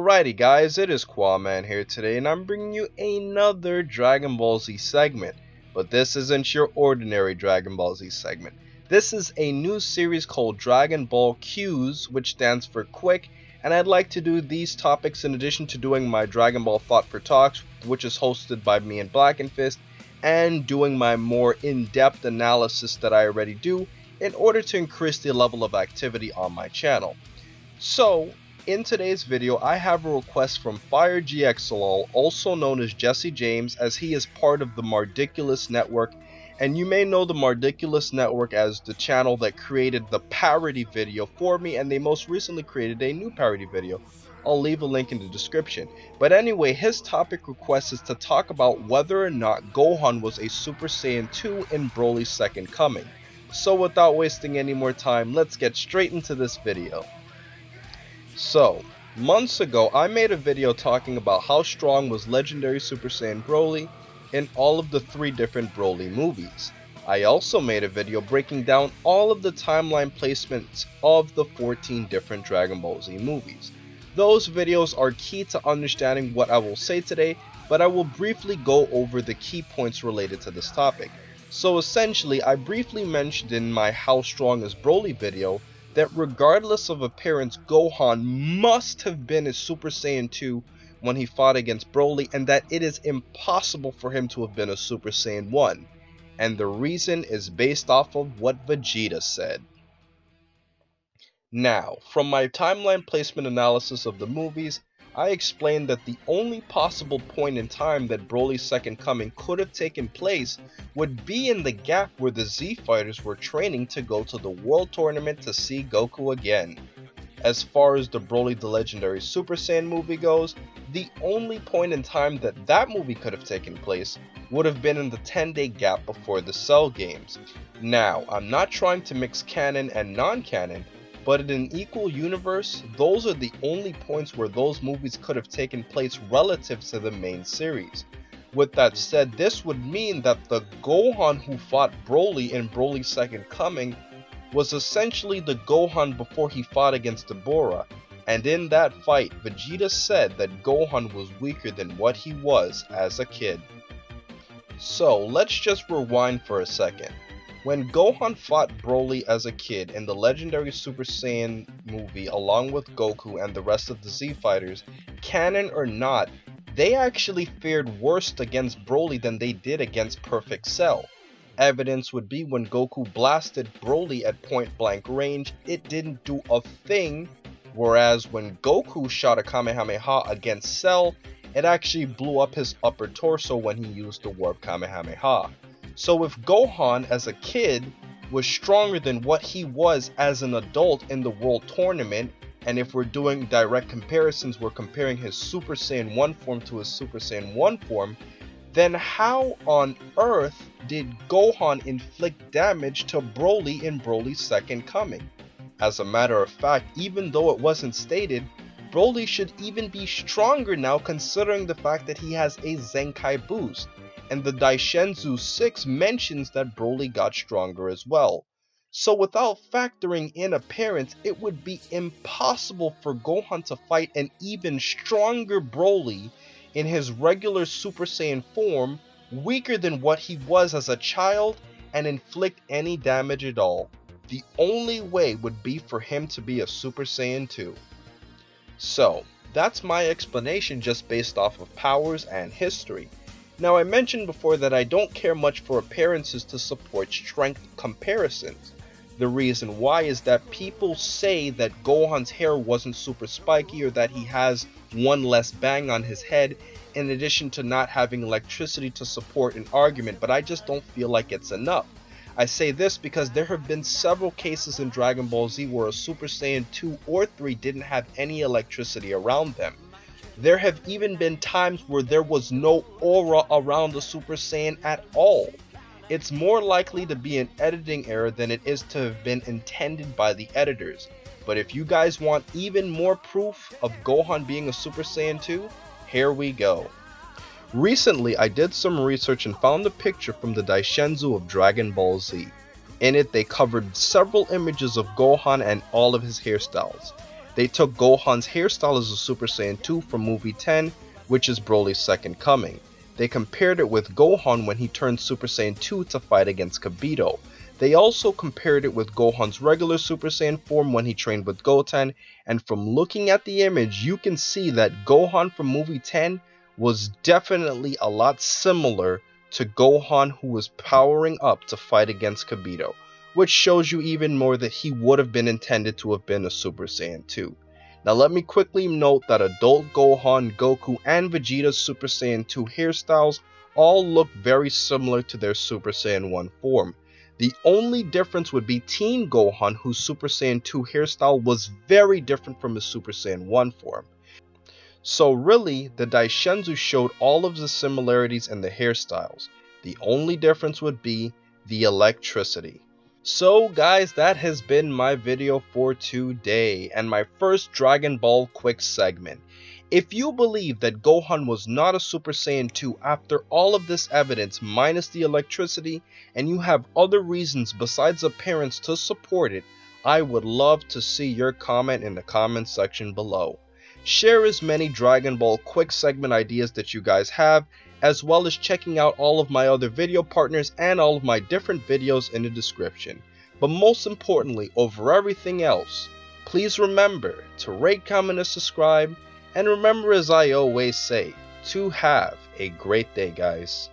Alrighty guys, it is Qaaman here today and I'm bringing you another Dragon Ball Z segment. But this isn't your ordinary Dragon Ball Z segment. This is a new series called Dragon Ball Qs, which stands for Quick, and I'd like to do these topics in addition to doing my Dragon Ball Thought for Talks, which is hosted by me and Blackenfist, and doing my more in-depth analysis that I already do in order to increase the level of activity on my channel. So, in today's video, I have a request from FireGXLol, also known as Jesse James, as he is part of the Mardiculous network, and you may know the Mardiculous network as the channel that created the parody video for me, and they most recently created a new parody video. I'll leave a link in the description. But anyway, his topic request is to talk about whether or not Gohan was a Super Saiyan 2 in Broly's Second Coming. So without wasting any more time, let's get straight into this video. So, months ago I made a video talking about how strong was legendary Super Saiyan Broly in all of the 3 different Broly movies. I also made a video breaking down all of the timeline placements of the 14 different Dragon Ball Z movies. Those videos are key to understanding what I will say today, but I will briefly go over the key points related to this topic. So essentially, I briefly mentioned in my How Strong is Broly video that regardless of appearance, Gohan must have been a Super Saiyan 2 when he fought against Broly, and that it is impossible for him to have been a Super Saiyan 1. And the reason is based off of what Vegeta said. Now, from my timeline placement analysis of the movies, I explained that the only possible point in time that Broly's Second Coming could have taken place would be in the gap where the Z Fighters were training to go to the World Tournament to see Goku again. As far as the Broly the Legendary Super Saiyan movie goes, the only point in time that that movie could have taken place would have been in the 10-day gap before the Cell games. Now, I'm not trying to mix canon and non-canon, but in an equal universe, those are the only points where those movies could have taken place relative to the main series. With that said, this would mean that the Gohan who fought Broly in Broly's Second Coming was essentially the Gohan before he fought against Deborah, and in that fight, Vegeta said that Gohan was weaker than what he was as a kid. So, let's just rewind for a second. When Gohan fought Broly as a kid in the legendary Super Saiyan movie along with Goku and the rest of the Z Fighters, canon or not, they actually fared worse against Broly than they did against Perfect Cell. Evidence would be when Goku blasted Broly at point blank range, it didn't do a thing, whereas when Goku shot a Kamehameha against Cell, it actually blew up his upper torso when he used the Warp Kamehameha. So if Gohan as a kid was stronger than what he was as an adult in the World Tournament, and if we're doing direct comparisons, we're comparing his Super Saiyan 1 form to his Super Saiyan 1 form, then how on earth did Gohan inflict damage to Broly in Broly's Second Coming? As a matter of fact, even though it wasn't stated, Broly should even be stronger now considering the fact that he has a Zenkai boost. And the Daishenzu 6 mentions that Broly got stronger as well. So without factoring in appearance, it would be impossible for Gohan to fight an even stronger Broly in his regular Super Saiyan form, weaker than what he was as a child, and inflict any damage at all. The only way would be for him to be a Super Saiyan 2. So, that's my explanation just based off of powers and history. Now, I mentioned before that I don't care much for appearances to support strength comparisons. The reason why is that people say that Gohan's hair wasn't super spiky or that he has one less bang on his head, in addition to not having electricity to support an argument, but I just don't feel like it's enough. I say this because there have been several cases in Dragon Ball Z where a Super Saiyan 2 or 3 didn't have any electricity around them. There have even been times where there was no aura around the Super Saiyan at all. It's more likely to be an editing error than it is to have been intended by the editors. But if you guys want even more proof of Gohan being a Super Saiyan 2, here we go. Recently, I did some research and found a picture from the Daishenzu of Dragon Ball Z. In it, they covered several images of Gohan and all of his hairstyles. They took Gohan's hairstyle as a Super Saiyan 2 from movie 10, which is Broly's second coming. They compared it with Gohan when he turned Super Saiyan 2 to fight against Kibito. They also compared it with Gohan's regular Super Saiyan form when he trained with Goten, and from looking at the image, you can see that Gohan from movie 10 was definitely a lot similar to Gohan who was powering up to fight against Kibito, which shows you even more that he would have been intended to have been a Super Saiyan 2. Now let me quickly note that adult Gohan, Goku, and Vegeta's Super Saiyan 2 hairstyles all look very similar to their Super Saiyan 1 form. The only difference would be Teen Gohan, whose Super Saiyan 2 hairstyle was very different from his Super Saiyan 1 form. So really, the Daishenzu showed all of the similarities in the hairstyles. The only difference would be the electricity. So guys, that has been my video for today, and my first Dragon Ball quick segment. If you believe that Gohan was not a Super Saiyan 2 after all of this evidence minus the electricity, and you have other reasons besides appearance to support it, I would love to see your comment in the comment section below. Share as many Dragon Ball quick segment ideas that you guys have, as well as checking out all of my other video partners and all of my different videos in the description. But most importantly, over everything else, please remember to rate, comment, and subscribe, and remember, as I always say, to have a great day, guys.